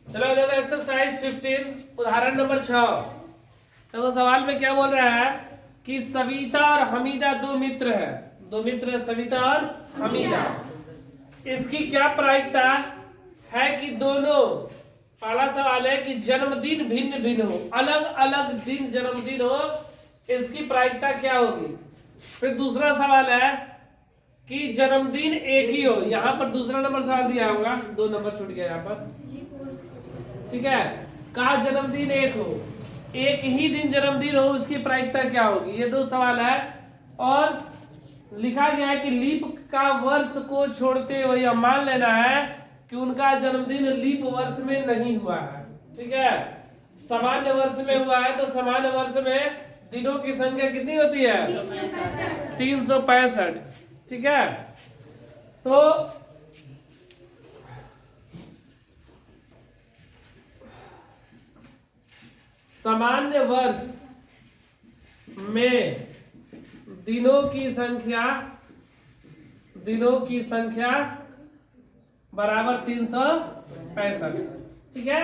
चलो देखो एक्सरसाइज 15 उदाहरण नंबर 6। देखो सवाल में क्या बोल रहा है कि सविता और हमीदा दो मित्र है। दो मित्र है सविता और हमीदा। इसकी क्या प्रायिकता है कि दोनों, पहला सवाल है कि जन्मदिन भिन्न भिन्न हो, अलग अलग दिन जन्मदिन हो, इसकी प्रायिकता क्या होगी। फिर दूसरा सवाल है कि जन्मदिन एक ही हो। यहाँ पर दूसरा नंबर सवाल दिया होगा, 2 नंबर छूट गया यहाँ पर, ठीक है। का जन्मदिन एक हो, एक ही दिन जन्मदिन हो, उसकी प्रायिकता क्या होगी। ये 2 सवाल है। और लिखा गया है कि लीप का वर्ष को छोड़ते हुए यह मान लेना है कि उनका जन्मदिन लीप वर्ष में नहीं हुआ है, ठीक है। सामान्य वर्ष में हुआ है तो सामान्य वर्ष में दिनों की संख्या कितनी होती है 365, ठीक है। तो सामान्य वर्ष में दिनों की संख्या बराबर 365, ठीक है।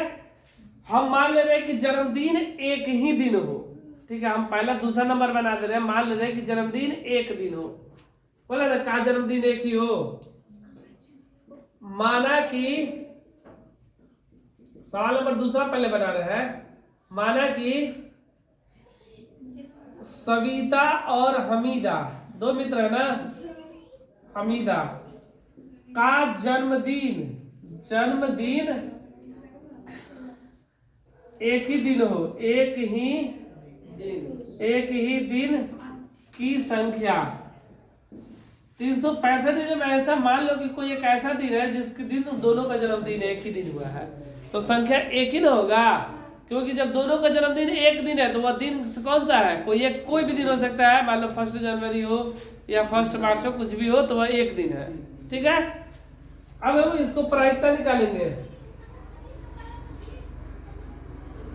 हम मान ले रहे हैं कि जन्मदिन एक ही दिन हो, ठीक है। हम पहला दूसरा नंबर बना दे रहे हैं, मान ले रहे हैं कि जन्मदिन एक दिन हो। बोला ना का जन्मदिन एक ही हो। माना कि सवाल नंबर दूसरा पहले बना रहे हैं। माना कि सविता और हमीदा दो मित्र है ना, हमीदा का जन्मदिन एक ही दिन हो, एक ही दिन की संख्या 365 में ऐसा मान लो कि कोई एक ऐसा दिन है जिसके दिन दोनों का जन्मदिन एक ही दिन हुआ है, तो संख्या एक ही ना होगा। क्योंकि जब दोनों का जन्मदिन एक दिन है तो वह दिन कौन सा है, कोई भी दिन हो सकता है। मान लो 1 जनवरी हो या 1 मार्च हो, कुछ भी हो तो वह एक दिन है, ठीक है। अब हम इसको प्रायिकता निकालेंगे।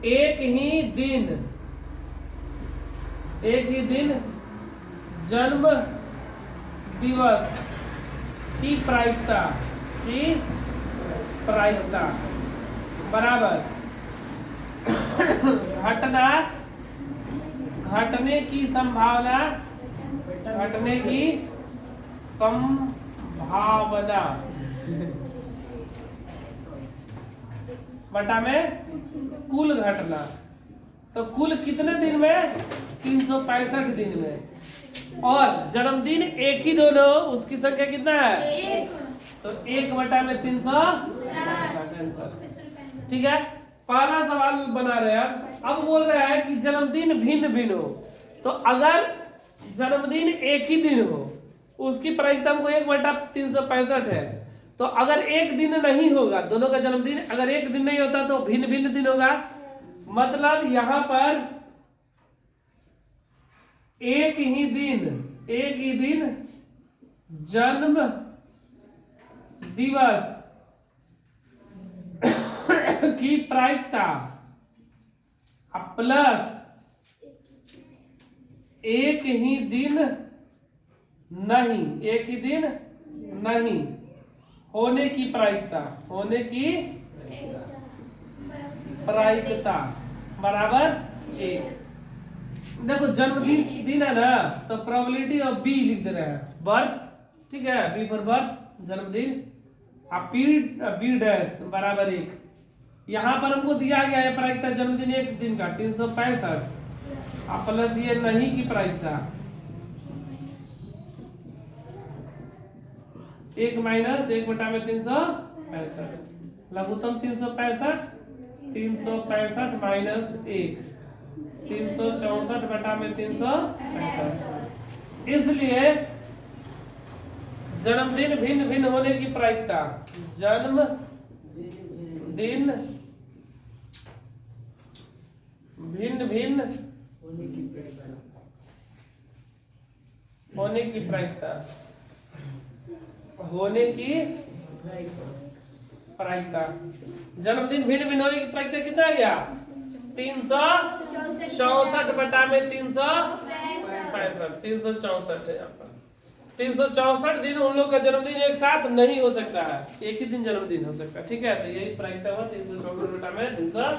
एक ही दिन जन्म दिवस की प्रायिकता बराबर घटने की संभावना बटा में कुल घटना। तो कुल कितने दिन में 365 दिन में। और जन्मदिन एक ही दोनों, उसकी संख्या कितना है तो 1/365, ठीक है। पहला सवाल बना रहे हैं। अब बोल रहा है कि जन्मदिन भिन्न भिन्न हो, तो अगर जन्मदिन एक ही दिन हो उसकी प्रायिकता को 1/365 है। तो अगर एक दिन नहीं होगा, दोनों का जन्मदिन अगर एक दिन नहीं होता तो भिन्न भिन्न दिन होगा। मतलब यहां पर एक ही दिन जन्म दिवस की प्रायिकता प्लस एक ही दिन नहीं होने की प्रायिकता बराबर 1। देखो जन्मदिन है ना, तो प्रोबेबिलिटी ऑफ बी लिख दे रहे हैं, बर्थ, ठीक है। बी फॉर बर्थ जन्मदिन, बी डैश बराबर 1। यहां पर हमको दिया गया है प्रायिकता जन्मदिन एक दिन का 365 प्लस ये नहीं की प्रायिकता 1 माइनस 1/365, लघुत्तम 365 माइनस 1 364/365। इसलिए जन्मदिन भिन्न भिन्न होने की प्रायिकता जन्मदिन भिन्न भिन्न होने की प्रायिकता जन्मदिन भिन्न भिन्न होने की प्रायिकता कितना आ गया 364/365, 364 है यहाँ पर। 364 दिन उन लोग का जन्मदिन एक साथ नहीं हो सकता है, एक ही दिन जन्मदिन हो सकता है। ठीक है, तो यही प्रायिकता हुआ 364 बटा में 300।